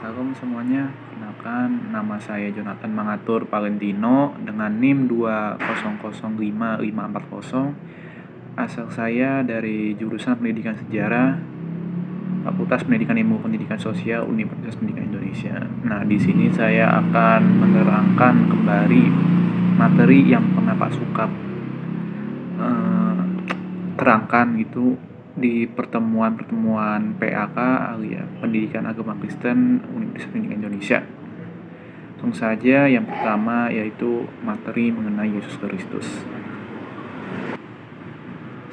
Salam semuanya, kenalkan nama saya Jonathan Mangatur Valentino dengan NIM 2005540. Asal saya dari jurusan Pendidikan Sejarah, Fakultas Pendidikan Ilmu Pendidikan Sosial, Universitas Pendidikan Indonesia. Nah, di sini saya akan menerangkan kembali materi yang pernah Pak Sukap terangkan gitu di pertemuan PAK alias Pendidikan Agama Kristen Universitas Pendidikan Indonesia. Langsung saja, yang pertama yaitu materi mengenai Yesus Kristus.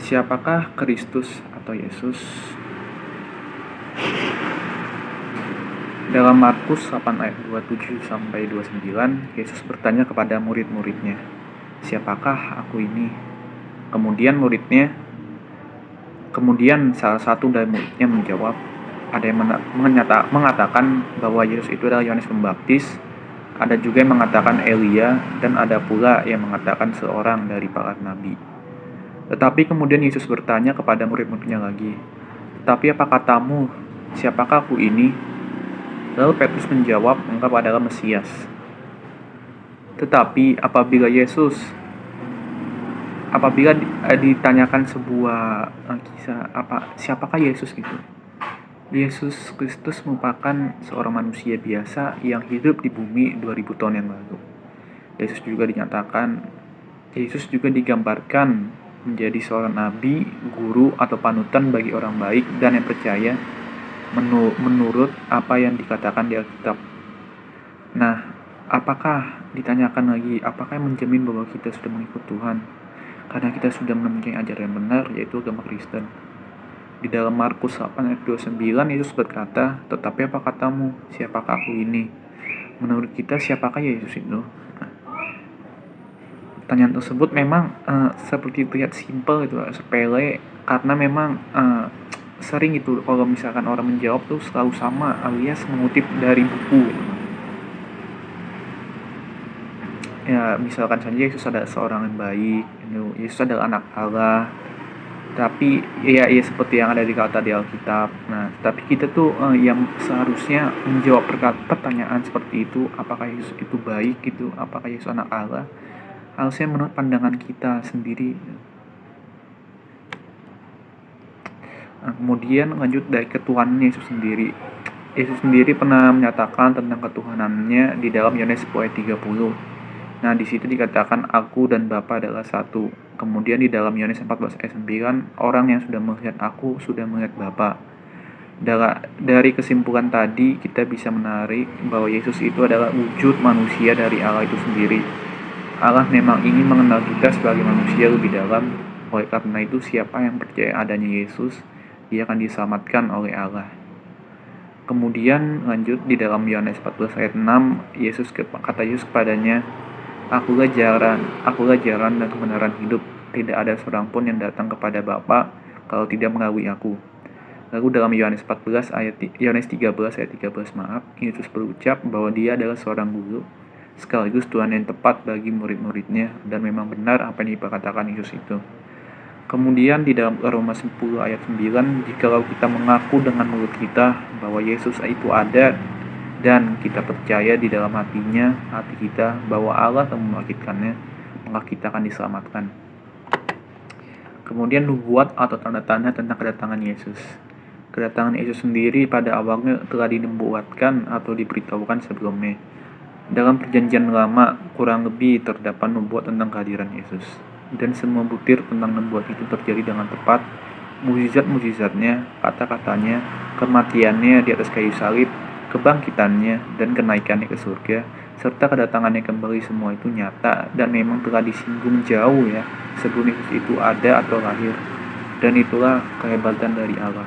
Siapakah Kristus atau Yesus? Dalam Markus 8 ayat 27 sampai 29, Yesus bertanya kepada murid-muridnya, "Siapakah aku ini?" Kemudian salah satu dari muridnya menjawab, ada yang mengatakan bahwa Yesus itu adalah Yohanes Pembaptis, ada juga yang mengatakan Elia, dan ada pula yang mengatakan seorang dari para nabi. Tetapi kemudian Yesus bertanya kepada murid-muridnya lagi, "Tetapi apa katamu, siapakah aku ini?" Lalu Petrus menjawab, "Engkau adalah Mesias." Tetapi apabila ditanyakan sebuah kisah siapakah Yesus gitu, Yesus Kristus merupakan seorang manusia biasa yang hidup di bumi 2000 tahun yang lalu. Yesus juga digambarkan menjadi seorang nabi, guru atau panutan bagi orang baik dan yang percaya menurut apa yang dikatakan di Alkitab. Nah, ditanyakan lagi, apakah yang menjamin bahwa kita sudah mengikut Tuhan? Karena kita sudah menemukan ajaran yang benar, yaitu agama Kristen. Di dalam Markus 8 ayat 29, Yesus berkata, "Tetapi apa katamu, siapakah aku ini?" Menurut kita, siapakah Yesus itu? Pertanyaan tersebut memang seperti terlihat simpel gitu, sepele, karena memang sering itu kalau misalkan orang menjawab tuh selalu sama alias mengutip dari buku. Ya, misalkan saja Yesus adalah seorang yang baik, Yesus adalah anak Allah, tapi ya seperti yang ada di kata di Alkitab. Nah, tapi kita tuh yang seharusnya menjawab pertanyaan seperti itu, apakah Yesus itu baik gitu, apakah Yesus anak Allah, harusnya menurut pandangan kita sendiri. Nah, kemudian lanjut dari ketuhanan Yesus sendiri. Yesus sendiri pernah menyatakan tentang ketuhanannya di dalam Yohanes 10 ayat 30. Nah, di situ dikatakan aku dan Bapa adalah satu. Kemudian di dalam Yohanes 14 ayat 9, orang yang sudah melihat aku sudah melihat Bapa. Dari kesimpulan tadi kita bisa menarik bahwa Yesus itu adalah wujud manusia dari Allah itu sendiri. Allah memang ingin mengenal kita sebagai manusia lebih dalam. Oleh karena itu, siapa yang percaya adanya Yesus, dia akan diselamatkan oleh Allah. Kemudian lanjut di dalam Yohanes 14 ayat 6, kata Yesus kepadanya, Akulah jalan dan kebenaran hidup. Tidak ada seorang pun yang datang kepada Bapa kalau tidak melalui aku. Lalu dalam Yohanes 13 ayat 13, Yesus berucap bahwa dia adalah seorang guru, sekaligus Tuhan yang tepat bagi murid-muridnya, dan memang benar apa yang diperkatakan Yesus itu. Kemudian di dalam Roma 10 ayat 9, jikalau kita mengaku dengan mulut kita bahwa Yesus itu ada, dan kita percaya di dalam hati kita bahwa Allah telah membangkitkannya, maka kita akan diselamatkan. Kemudian nubuat atau tanda-tanda tentang kedatangan Yesus. Kedatangan Yesus sendiri pada awalnya telah dinubuatkan atau diberitahukan sebelumnya. Dalam perjanjian lama kurang lebih terdapat nubuat tentang kehadiran Yesus. Dan semua butir tentang nubuat itu terjadi dengan tepat. Mukjizat-mukjizatnya, kata-katanya, kematiannya di atas kayu salib, kebangkitannya, dan kenaikannya ke surga, serta kedatangannya kembali, semua itu nyata dan memang telah disinggung jauh ya sebelum Yesus itu ada atau lahir. Dan itulah kehebatan dari Allah.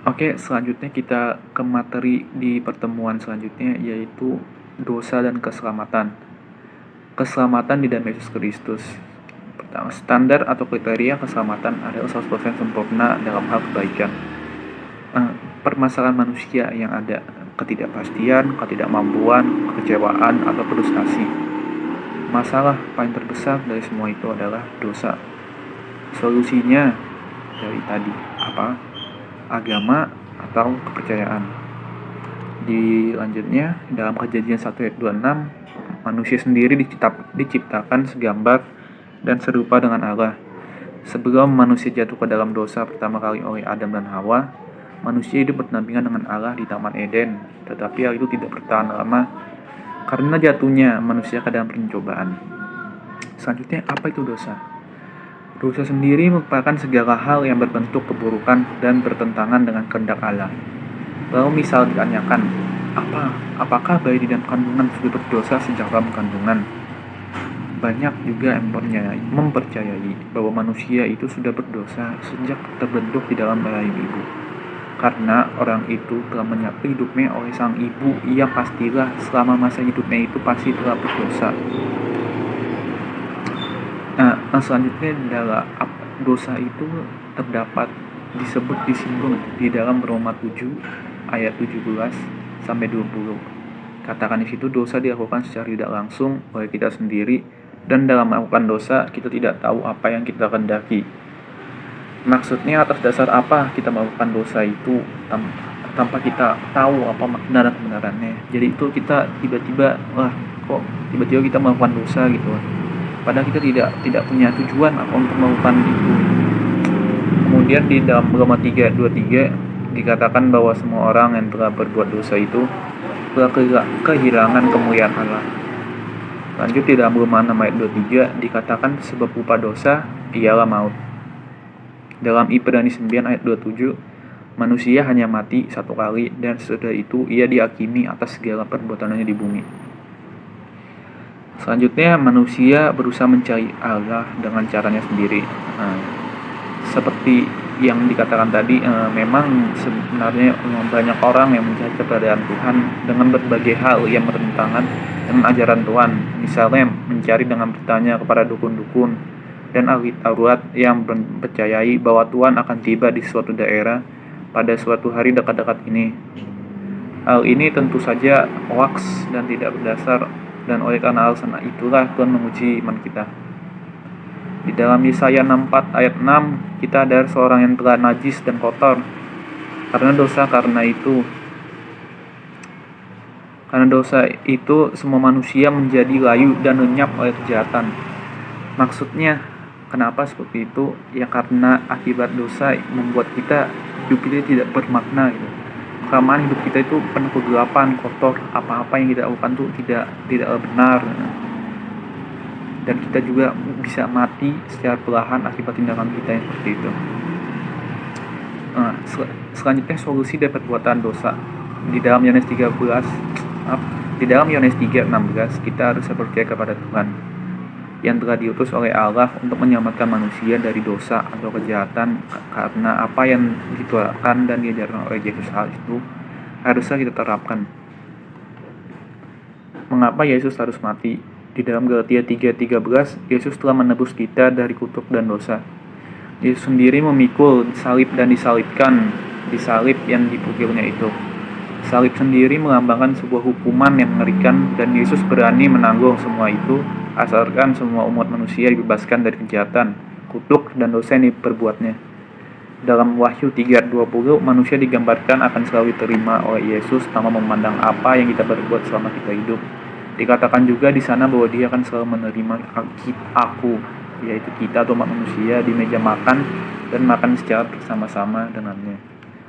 Oke, selanjutnya kita ke materi di pertemuan selanjutnya, yaitu dosa dan keselamatan. Keselamatan di dalam Yesus Kristus. Pertama, standar atau kriteria keselamatan adalah 100% sempurna dalam hal kebaikan. Permasalahan manusia yang ada, ketidakpastian, ketidakmampuan, kekecewaan, atau frustasi. Masalah paling terbesar dari semua itu adalah dosa. Solusinya dari tadi apa? Agama atau kepercayaan. Dilanjutnya, dalam Kejadian 1 ayat 26, manusia sendiri diciptakan segambar dan serupa dengan Allah. Sebelum manusia jatuh ke dalam dosa pertama kali oleh Adam dan Hawa, manusia hidup berdampingan dengan Allah di Taman Eden, tetapi hal itu tidak bertahan lama karena jatuhnya manusia ke dalam pencobaan. Selanjutnya, apa itu dosa? Dosa sendiri merupakan segala hal yang berbentuk keburukan dan bertentangan dengan kehendak Allah. Lalu misal ditanyakan, apakah bayi di dalam kandungan sudah berdosa sejak dalam kandungan? Banyak juga yang mempercayai bahwa manusia itu sudah berdosa sejak terbentuk di dalam rahim ibu. Karena orang itu telah menyapu hidupnya oleh sang ibu, ia pastilah selama masa hidupnya itu pasti telah berdosa. Nah, selanjutnya adalah dosa itu terdapat disinggung di dalam Roma 7 ayat 17 sampai 20. Katakan di situ, dosa dilakukan secara tidak langsung oleh kita sendiri, dan dalam melakukan dosa kita tidak tahu apa yang kita kehendaki. Maksudnya, atas dasar apa kita melakukan dosa itu tanpa kita tahu apa makna dan kebenarannya. Jadi itu kita tiba-tiba kita melakukan dosa gitu. Padahal kita tidak punya tujuan apa untuk melakukan itu. Kemudian di dalam Roma 3:23 dikatakan bahwa semua orang yang telah berbuat dosa itu telah kehilangan kemuliaan Allah. Lanjut di dalam Roma 6 ayat 23 dikatakan sebab upah dosa ialah maut. Dalam Ibrani 9 ayat 27, manusia hanya mati satu kali dan sesudah itu ia dihakimi atas segala perbuatannya di bumi. Selanjutnya, manusia berusaha mencari Allah dengan caranya sendiri. Seperti yang dikatakan tadi, memang sebenarnya banyak orang yang mencari keberadaan Tuhan dengan berbagai hal yang bertentangan dengan ajaran Tuhan. Misalnya mencari dengan bertanya kepada dukun-dukun dan ahli Taurat yang percayai bahwa Tuhan akan tiba di suatu daerah pada suatu hari dekat-dekat ini. Hal ini tentu saja hoaks dan tidak berdasar, dan oleh karena alasan itulah Tuhan menguji iman kita. Di dalam Yesaya 64 ayat 6, kita ada seorang yang telah najis dan kotor karena dosa. Karena dosa itu semua manusia menjadi layu dan lenyap oleh kejahatan. Maksudnya, kenapa seperti itu? Ya karena akibat dosa membuat kita hidup kita tidak bermakna gitu. Kelamaan hidup kita itu penuh kegelapan, kotor, apa-apa yang kita lakukan tuh tidak benar, dan kita juga bisa mati secara perlahan akibat tindakan kita yang seperti itu. Selanjutnya, solusi dari perbuatan dosa. Di dalam Yohanes 3:16 kita harus percaya kepada Tuhan yang telah diutus oleh Allah untuk menyelamatkan manusia dari dosa atau kejahatan, karena apa yang ditularkan dan diajarkan oleh Yesus hal itu harusnya kita terapkan. Mengapa Yesus harus mati? Di dalam Galatia 3:13, Yesus telah menebus kita dari kutuk dan dosa. Yesus sendiri memikul salib dan disalibkan di salib yang dipikulnya itu. Salib sendiri melambangkan sebuah hukuman yang mengerikan, dan Yesus berani menanggung semua itu asalkan semua umat manusia dibebaskan dari kejahatan, kutuk, dan dosa yang diperbuatnya. Dalam Wahyu 3:20, manusia digambarkan akan selalu diterima oleh Yesus tanpa memandang apa yang kita berbuat selama kita hidup. Dikatakan juga di sana bahwa Dia akan selalu menerima aku, yaitu kita atau umat manusia, di meja makan dan makan secara bersama-sama dengannya,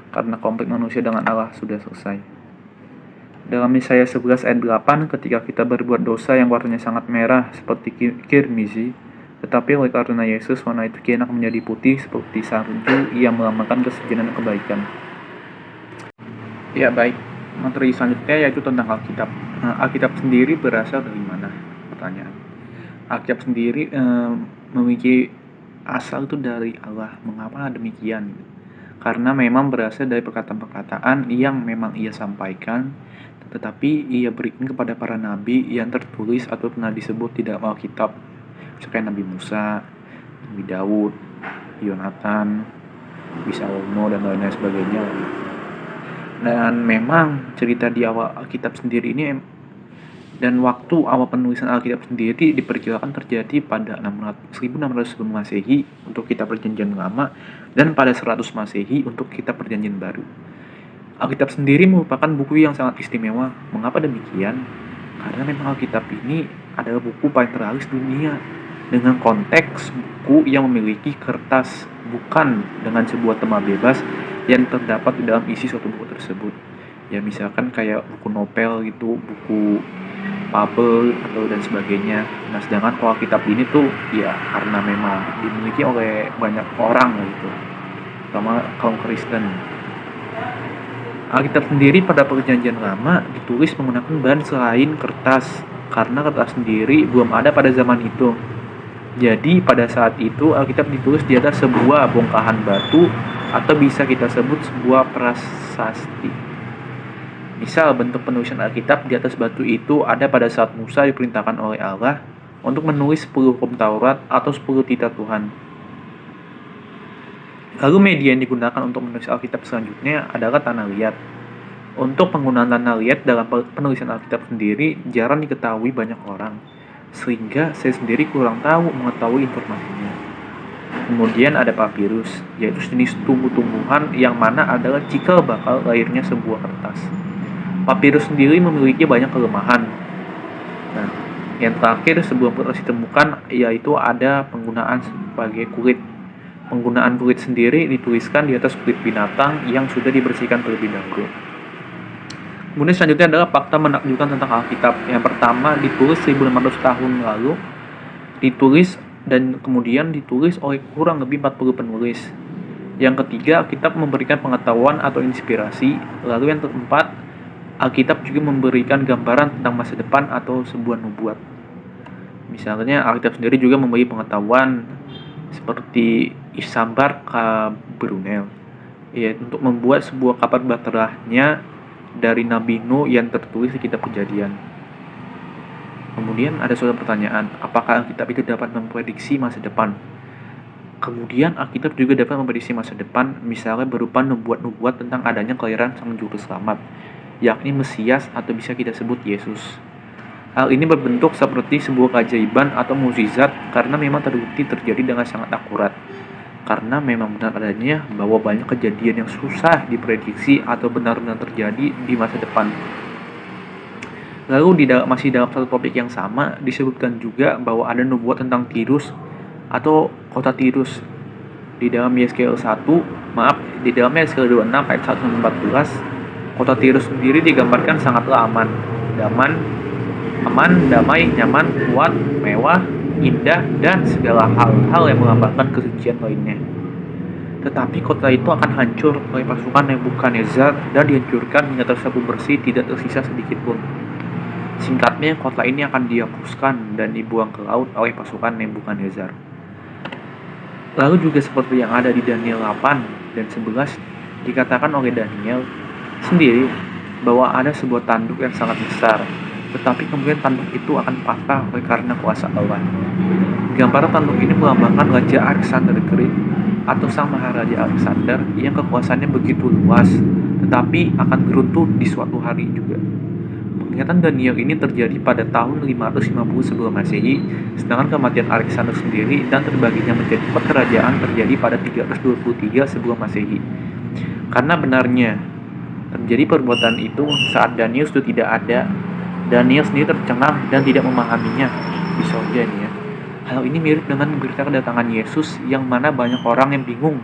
karena konflik manusia dengan Allah sudah selesai. Dalam Yesaya 11 ayat 8, ketika kita berbuat dosa yang warnanya sangat merah seperti kirmizi, tetapi oleh karena Yesus warna itu kini akan menjadi putih seperti salju, ia melambangkan kesucian dan kebaikan. Ya baik, materi selanjutnya yaitu tentang Alkitab. Alkitab sendiri berasal dari mana? Pertanyaan. Alkitab sendiri memiliki asal itu dari Allah. Mengapa demikian? Karena memang berasal dari perkataan-perkataan yang memang ia sampaikan, tetapi ia berikan kepada para nabi yang tertulis atau pernah disebut di dalam Alkitab, misalkan Nabi Musa, Nabi Daud, Yonatan, Salomo, dan lain-lain sebagainya. Dan memang cerita di awal Alkitab sendiri ini, dan waktu awal penulisan Alkitab sendiri diperkirakan terjadi pada 1600 sebelum Masehi untuk kitab Perjanjian Lama, dan pada 100 Masehi untuk kitab Perjanjian Baru. Alkitab sendiri merupakan buku yang sangat istimewa. Mengapa demikian? Karena memang Alkitab ini adalah buku paling terlaris dunia dengan konteks buku yang memiliki kertas, bukan dengan sebuah tema bebas yang terdapat di dalam isi suatu buku tersebut. Ya misalkan kayak buku novel gitu, buku fabel atau dan sebagainya. Nah sedangkan kalau Alkitab ini tuh ya karena memang dimiliki oleh banyak orang gitu, terutama kaum Kristen. Alkitab sendiri pada Perjanjian Lama ditulis menggunakan bahan selain kertas, karena kertas sendiri belum ada pada zaman itu. Jadi pada saat itu Alkitab ditulis di atas sebuah bongkahan batu atau bisa kita sebut sebuah prasasti. Misal bentuk penulisan Alkitab di atas batu itu ada pada saat Musa diperintahkan oleh Allah untuk menulis 10 hukum Taurat atau 10 titah Tuhan. Lalu media yang digunakan untuk menulis Alkitab selanjutnya adalah tanah liat. Untuk penggunaan tanah liat dalam penulisan Alkitab sendiri jarang diketahui banyak orang, sehingga saya sendiri kurang mengetahui informasinya. Kemudian ada papirus, yaitu jenis tumbuh-tumbuhan yang mana adalah cikal bakal lahirnya sebuah kertas. Papirus sendiri memiliki banyak kelemahan. Nah, yang terakhir sebelum kertas ditemukan yaitu ada penggunaan sebagai kulit. Penggunaan kulit sendiri dituliskan di atas kulit binatang yang sudah dibersihkan terlebih dahulu. Kemudian selanjutnya adalah fakta menakjubkan tentang Alkitab. Yang pertama ditulis 1500 tahun lalu, ditulis dan kemudian ditulis oleh kurang lebih 40 penulis. Yang ketiga, Alkitab memberikan pengetahuan atau inspirasi. Lalu yang keempat, Alkitab juga memberikan gambaran tentang masa depan atau sebuah nubuat. Misalnya Alkitab sendiri juga memberi pengetahuan seperti Isambar Brunel, ya, untuk membuat sebuah kabar baterahnya dari Nabi Nuh yang tertulis di kitab Kejadian. Kemudian ada suatu pertanyaan, apakah Alkitab itu dapat memprediksi masa depan? Kemudian Alkitab juga dapat memprediksi masa depan, misalnya berupa nubuat-nubuat tentang adanya kelahiran Sang Juru Selamat, yakni Mesias atau bisa kita sebut Yesus. Hal ini berbentuk seperti sebuah keajaiban atau mukjizat karena memang terbukti terjadi dengan sangat akurat. Karena memang benar adanya bahwa banyak kejadian yang susah diprediksi atau benar-benar terjadi di masa depan. Lalu masih dalam satu topik yang sama disebutkan juga bahwa ada nubuat tentang Tirus atau kota Tirus. Di dalam Yeskiel 26 ayat 1-14, kota Tirus sendiri digambarkan sangatlah aman, damai, nyaman, kuat, mewah, indah, dan segala hal-hal yang melambangkan kesucian lainnya. Tetapi kota itu akan hancur oleh pasukan Nebukadnezar dan dihancurkan hingga tersapu bersih, tidak tersisa sedikit pun. Singkatnya, kota ini akan dihapuskan dan dibuang ke laut oleh pasukan Nebukadnezar. Lalu juga seperti yang ada di Daniel 8 dan 11, dikatakan oleh Daniel sendiri bahwa ada sebuah tanduk yang sangat besar, tetapi kemudian tanduk itu akan patah oleh karena kuasa Allah. Gambaran tanduk ini melambangkan Raja Alexander the Great atau Sang Maharaja Alexander yang kekuasaannya begitu luas, tetapi akan runtuh di suatu hari juga. Penglihatan Daniel ini terjadi pada tahun 550 sebelum Masehi, sedangkan kematian Alexander sendiri dan terbaginya menjadi 4 kerajaan terjadi pada 323 sebelum Masehi. Karena benarnya terjadi perbuatan itu saat Daniel sudah tidak ada, Daniel sendiri tercengang dan tidak memahaminya di sorga ini ya. Hal ini mirip dengan berita kedatangan Yesus yang mana banyak orang yang bingung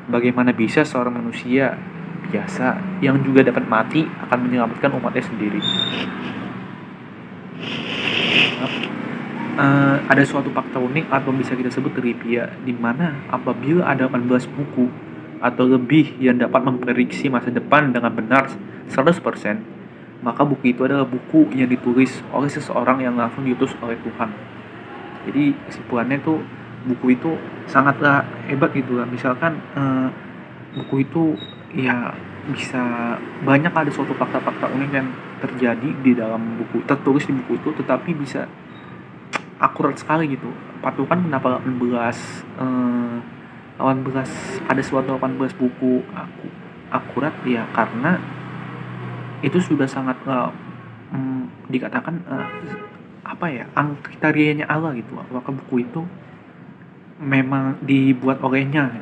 bagaimana bisa seorang manusia biasa yang juga dapat mati akan menyelamatkan umatnya sendiri. Ada suatu fakta unik atau bisa kita sebut trivia di mana apabila ada 18 buku atau lebih yang dapat memprediksi masa depan dengan benar 100%, maka buku itu adalah buku yang ditulis oleh seseorang yang langsung diutus oleh Tuhan. Jadi kesimpulannya tuh buku itu sangatlah hebat gitu lah. Misalkan buku itu ya bisa banyak ada suatu fakta-fakta unik yang terjadi di dalam buku, tertulis di buku itu, tetapi bisa akurat sekali gitu. Patukan kenapa 18 ada suatu 18 buku akurat ya karena itu sudah sangat dikatakan kriterianya Allah gitu. Apakah buku itu memang dibuat olehnya?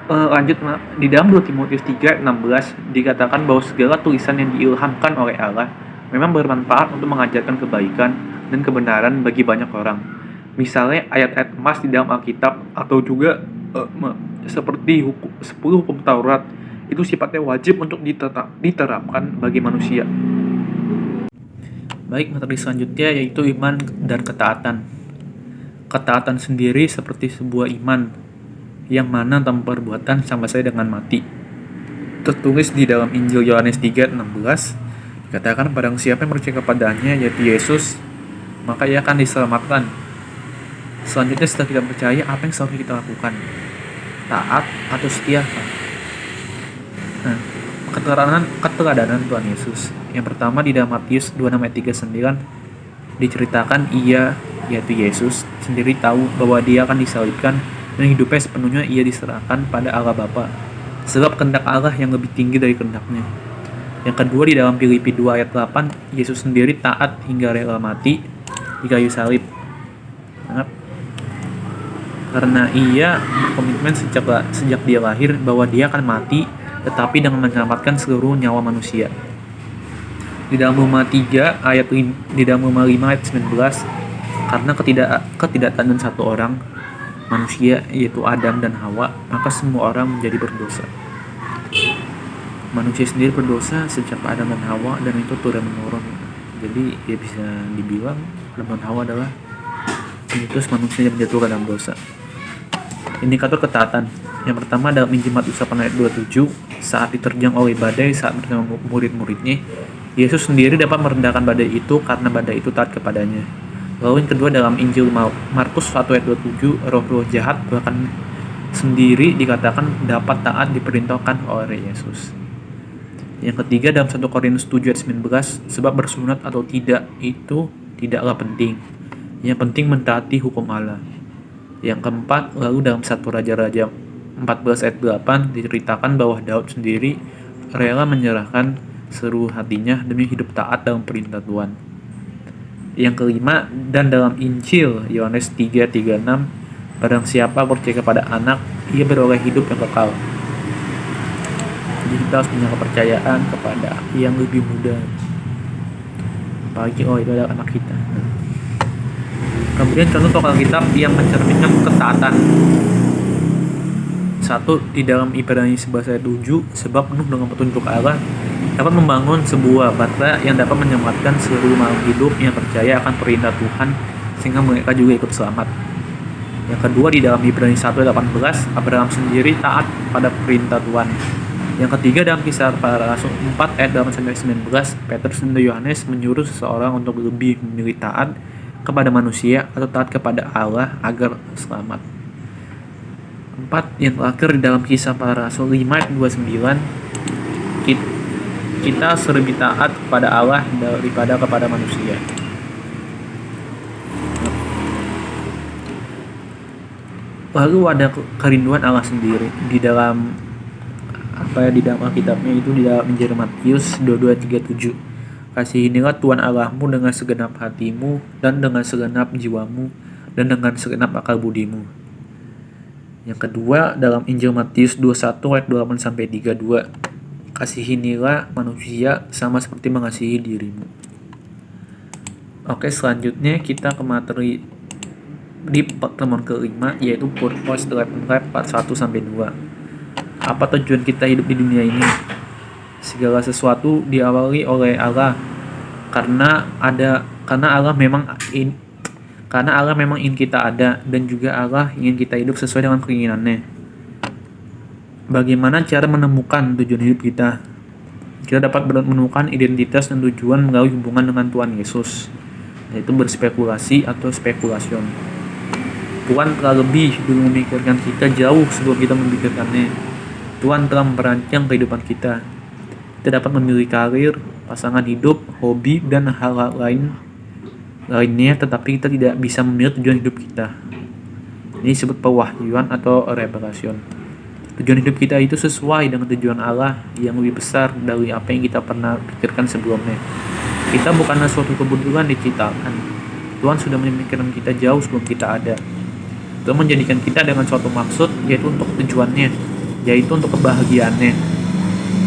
Lanjut, di dalam 2 Timotius 3:16 dikatakan bahwa segala tulisan yang diilhamkan oleh Allah memang bermanfaat untuk mengajarkan kebaikan dan kebenaran bagi banyak orang. Misalnya ayat-ayat emas di dalam Alkitab, atau juga seperti 10 hukum Taurat, itu sifatnya wajib untuk diterapkan bagi manusia. Baik, materi selanjutnya yaitu iman dan ketaatan. Ketaatan sendiri seperti sebuah iman, yang mana tanpa perbuatan sama saya dengan mati. Tertulis di dalam Injil Yohanes 3:16, dikatakan barang siapa yang percaya kepadanya, yaitu Yesus, maka ia akan diselamatkan. Selanjutnya setelah kita percaya, apa yang seharusnya kita lakukan? Taat atau setia? Nah, keteladanan Tuhan Yesus. Yang pertama di dalam Matius 26:39 diceritakan ia, yaitu Yesus, sendiri tahu bahwa dia akan disalibkan dan hidupnya sepenuhnya ia diserahkan pada Allah Bapa. Sebab kehendak Allah yang lebih tinggi dari kehendaknya. Yang kedua di dalam Filipi 2:8, Yesus sendiri taat hingga rela mati di kayu salib. Karena ia berkomitmen sejak dia lahir bahwa dia akan mati, tetapi dengan menyelamatkan seluruh nyawa manusia. Di dalam Roma 5 ayat 19, karena ketidaktaatan satu orang manusia, yaitu Adam dan Hawa, maka semua orang menjadi berdosa. Manusia sendiri berdosa sejak Adam dan Hawa, dan itu turun menurun. Jadi ya bisa dibilang Adam dan Hawa adalah pencetus manusia yang jatuh ke dalam dosa. Indikator ketaatan. Yang pertama dalam Injil Matius 8 ayat 27, saat diterjang oleh badai saat bersama murid-muridnya, Yesus sendiri dapat merendahkan badai itu karena badai itu taat kepadanya. Lalu yang kedua dalam Injil Markus 1 ayat 27, roh-roh jahat bahkan sendiri dikatakan dapat taat diperintahkan oleh Yesus. Yang ketiga dalam 1 Korintus 7 ayat 19, sebab bersunat atau tidak itu tidaklah penting. Yang penting mentaati hukum Allah. Yang keempat, lalu dalam 1 Raja-Raja 14 ayat 8 diceritakan bahwa Daud sendiri rela menyerahkan seluruh hatinya demi hidup taat dalam perintah Tuhan. Yang kelima, dan dalam Injil Yohanes 3:36, barang siapa percaya kepada anak, ia beroleh hidup yang kekal. Jadi kita harus punya kepercayaan kepada yang lebih muda, apalagi itu adalah anak kita. Kemudian contoh tokoh Alkitab yang mencerminkan ketaatan. 1. Di dalam Ibrani 11 ayat 7, sebab penuh dengan petunjuk Allah dapat membangun sebuah batra yang dapat menyelamatkan seluruh makhluk hidup yang percaya akan perintah Tuhan, sehingga mereka juga ikut selamat. Yang kedua di dalam Ibrani 1:18, Abraham sendiri taat pada perintah Tuhan. Yang ketiga dalam Kisah Para Rasul 4 ayat 8-19, Petrus dan Yohanes menyuruh seseorang untuk lebih memilih taat kepada manusia atau taat kepada Allah agar selamat. 4. Yang terakhir di dalam Kisah Para Rasul 5 ayat 29, kita lebih taat kepada Allah daripada kepada manusia. Lalu ada kerinduan Allah sendiri di dalam di dalam Alkitabnya itu di dalam Injil Matius 22:37. Kasihinilah Tuhan Allahmu dengan segenap hatimu dan dengan segenap jiwamu dan dengan segenap akal budimu. Yang kedua dalam Injil Matius 21 ayat 28-32. Kasihinilah manusia sama seperti mengasihi dirimu. Oke, selanjutnya kita ke materi di pertemuan kelima, yaitu Purpose 8:1-2. Apa tujuan kita hidup di dunia ini? Segala sesuatu diawali oleh Allah karena Allah memang ingin kita ada, dan juga Allah ingin kita hidup sesuai dengan keinginannya. Bagaimana cara menemukan tujuan hidup kita? Kita dapat menemukan identitas dan tujuan melalui hubungan dengan Tuhan Yesus, yaitu berspekulasi atau spekulation. Tuhan telah lebih dulu memikirkan kita jauh sebelum kita memikirkannya. Tuhan telah merancang kehidupan kita. Kita dapat memilih karir, pasangan hidup, hobi, dan hal-hal lainnya, tetapi kita tidak bisa memilih tujuan hidup kita. Ini disebut pewahyuan atau revelation. Tujuan hidup kita itu sesuai dengan tujuan Allah yang lebih besar dari apa yang kita pernah pikirkan sebelumnya. Kita bukanlah suatu kebetulan diciptakan. Tuhan sudah memikirkan kita jauh sebelum kita ada. Tuhan menjadikan kita dengan suatu maksud, yaitu untuk tujuannya. yaitu untuk kebahagiaannya.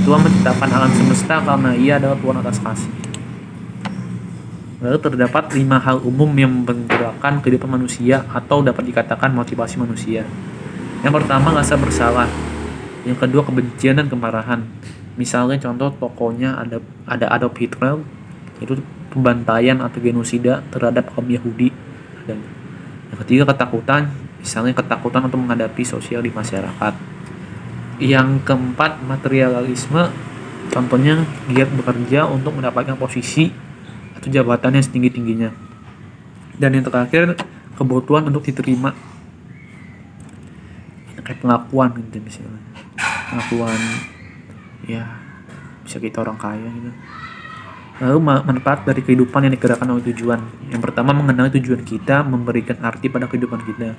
Tuhan menciptakan alam semesta karena Ia adalah Tuhan atas kasih. Lalu terdapat 5 hal umum yang menggerakkan kehidupan manusia atau dapat dikatakan motivasi manusia. Yang pertama, rasa bersalah. Yang kedua, kebencian dan kemarahan. Misalnya contoh tokohnya ada Adolf Hitler, itu pembantaian atau genosida terhadap kaum Yahudi. Dan yang ketiga, ketakutan. Misalnya ketakutan untuk menghadapi sosial di masyarakat. Yang keempat, materialisme. Contohnya giat bekerja untuk mendapatkan posisi atau jabatan yang setinggi-tingginya. Dan yang terakhir, kebutuhan untuk diterima, kayak pengakuan gitu misalnya. Pengakuan ya bisa kita orang kaya gitu. Lalu manfaat dari kehidupan yang digerakkan oleh tujuan. Yang pertama, mengenali tujuan kita, memberikan arti pada kehidupan kita.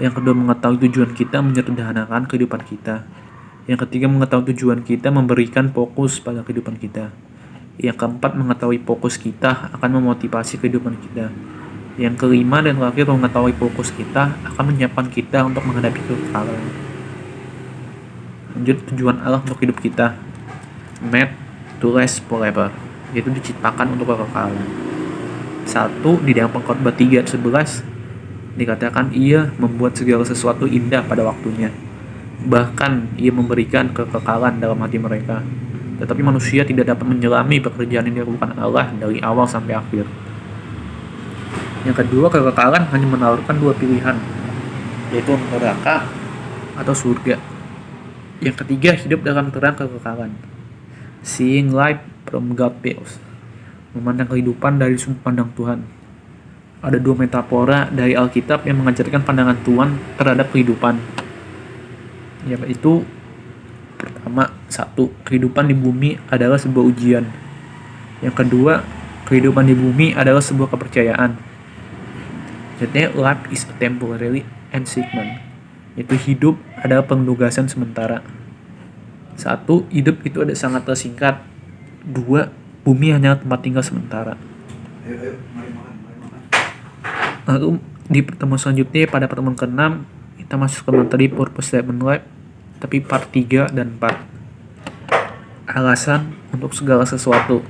Yang kedua, mengetahui tujuan kita, menyederhanakan kehidupan kita. Yang ketiga, mengetahui tujuan kita, memberikan fokus pada kehidupan kita. Yang keempat, mengetahui fokus kita akan memotivasi kehidupan kita. Yang kelima dan terakhir, mengetahui fokus kita akan menyiapkan kita untuk menghadapi kekalahan. Lanjut, tujuan Allah untuk hidup kita, made to last forever, yaitu diciptakan untuk kekekalan. 1. Di dalam Pengkhotbah 3:11 dikatakan Ia membuat segala sesuatu indah pada waktunya, bahkan Ia memberikan kekekalan dalam hati mereka. Tetapi manusia tidak dapat menyelami pekerjaan yang dilakukan Allah dari awal sampai akhir. Yang kedua, kekekalan hanya menawarkan 2 pilihan, yaitu neraka atau surga. Yang ketiga, hidup dalam terang kekekalan, seeing life from God's views, memandang kehidupan dari sudut pandang Tuhan. Ada 2 metafora dari Alkitab yang mengajarkan pandangan Tuhan terhadap kehidupan, yaitu pertama, 1. Kehidupan di bumi adalah sebuah ujian. Yang kedua, kehidupan di bumi adalah sebuah kepercayaan. Jadi, life is a temporary assignment, yaitu hidup adalah penugasan sementara. 1. Hidup itu ada sangat tersingkat. 2. Bumi hanya tempat tinggal sementara. Lalu di pertemuan selanjutnya, pada pertemuan ke-6, kita masuk ke materi purpose statement life, tapi part 3 dan 4. Alasan untuk segala sesuatu.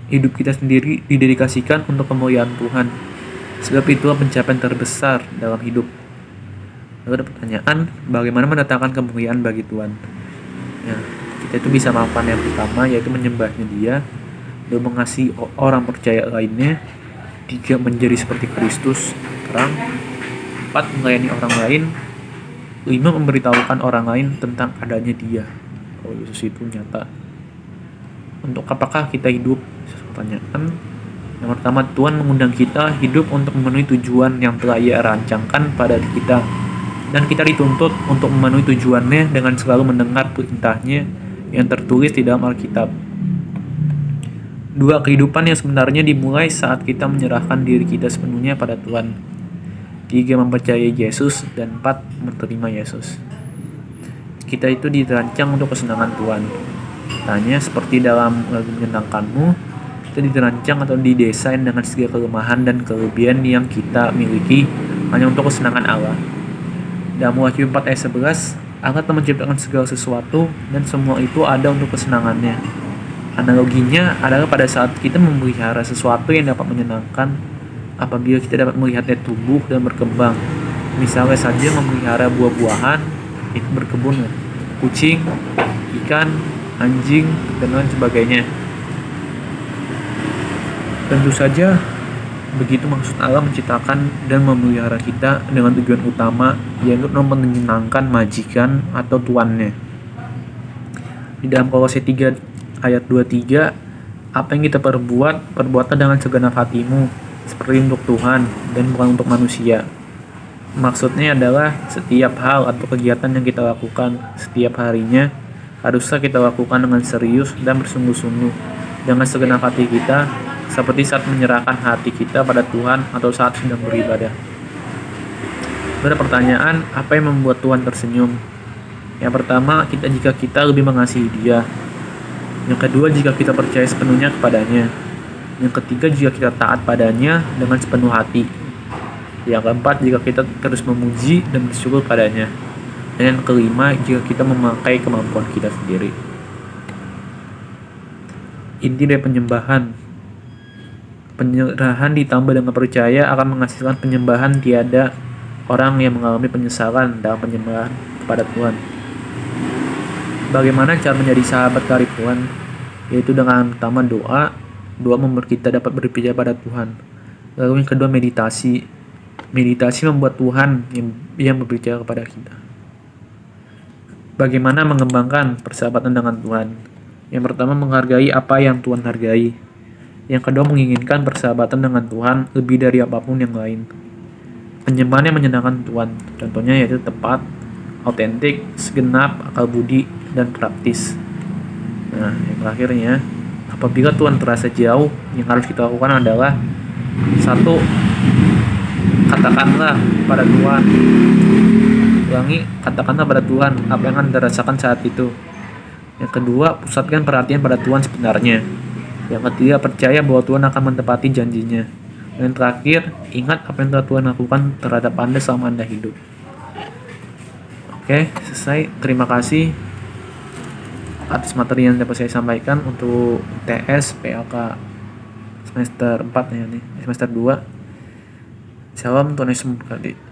Hidup kita sendiri didedikasikan untuk kemuliaan Tuhan, sebab itulah pencapaian terbesar dalam hidup. Lalu ada pertanyaan, bagaimana mendatangkan kemuliaan bagi Tuhan? Ya, kita itu bisa melakukan yang pertama, yaitu menyembahnya Dia, lalu mengasihi orang percaya lainnya. 3. Menjadi seperti Kristus terang. 4. Melayani orang lain. 5. Memberitahukan orang lain tentang adanya Dia. Kalau Yesus itu nyata. Untuk apakah kita hidup? Pertanyaan. Yang pertama, Tuhan mengundang kita hidup untuk memenuhi tujuan yang telah Ia rancangkan pada kita. Dan kita dituntut untuk memenuhi tujuannya dengan selalu mendengar perintahnya yang tertulis di dalam Alkitab. 2. Kehidupan yang sebenarnya dimulai saat kita menyerahkan diri kita sepenuhnya pada Tuhan. 3. Mempercayai Yesus. Dan 4. Menerima Yesus. Kita itu dirancang untuk kesenangan Tuhan. Tanya seperti dalam lagu Menyenangkanmu, kita dirancang atau didesain dengan segala kelemahan dan kelebihan yang kita miliki hanya untuk kesenangan Allah. Dalam Wahyu 4 ayat 11, Allah telah menciptakan segala sesuatu dan semua itu ada untuk kesenangannya. Analoginya adalah pada saat kita memelihara sesuatu yang dapat menyenangkan, apabila kita dapat melihatnya tumbuh dan berkembang. Misalnya saja memelihara buah-buahan, itu berkebun, kucing, ikan, anjing, dan lain sebagainya. Tentu saja begitu maksud Allah menciptakan dan memelihara kita dengan tujuan utama, yaitu menyenangkan majikan atau tuannya. Di dalam Kolose 3 ayat 23, apa yang kita perbuatlah dengan segenap hatimu, seperti untuk Tuhan dan bukan untuk manusia. Maksudnya adalah setiap hal atau kegiatan yang kita lakukan setiap harinya haruslah kita lakukan dengan serius dan bersungguh-sungguh dengan segenap hati kita, seperti saat menyerahkan hati kita pada Tuhan atau saat sedang beribadah. Ada pertanyaan, apa yang membuat Tuhan tersenyum? Yang pertama, jika kita lebih mengasihi Dia. Yang kedua, jika kita percaya sepenuhnya kepadanya. Yang ketiga, jika kita taat padanya dengan sepenuh hati. Yang keempat, jika kita terus memuji dan bersyukur padanya. Dan yang kelima, jika kita memakai kemampuan kita sendiri. Inti dari penyerahan ditambah dengan percaya akan menghasilkan penyembahan. Tiada orang yang mengalami penyesalan dalam penyembahan kepada Tuhan. Bagaimana cara menjadi sahabat karib Tuhan? Yaitu dengan pertama doa membuat kita dapat berbicara pada Tuhan. Lalu yang kedua meditasi membuat Tuhan yang berbicara kepada kita. Bagaimana mengembangkan persahabatan dengan Tuhan? Yang pertama, menghargai apa yang Tuhan hargai. Yang kedua, menginginkan persahabatan dengan Tuhan lebih dari apapun yang lain. Penyembahan yang menyenangkan Tuhan, contohnya yaitu tepat, autentik, segenap, akal budi, dan praktis. Nah, yang terakhirnya, apabila Tuhan terasa jauh, yang harus kita lakukan adalah satu, katakanlah pada Tuhan. Katakanlah pada Tuhan apa yang Anda rasakan saat itu. Yang kedua, pusatkan perhatian pada Tuhan sebenarnya. Yang ketiga, percaya bahwa Tuhan akan menepati janjinya. Dan yang terakhir, ingat apa yang telah Tuhan lakukan terhadap Anda selama Anda hidup. Oke, selesai. Terima kasih atas materi yang dapat saya sampaikan untuk TS PLK semester 4 ya nih, semester 2. Salam, Tuhan Yesus memberkati.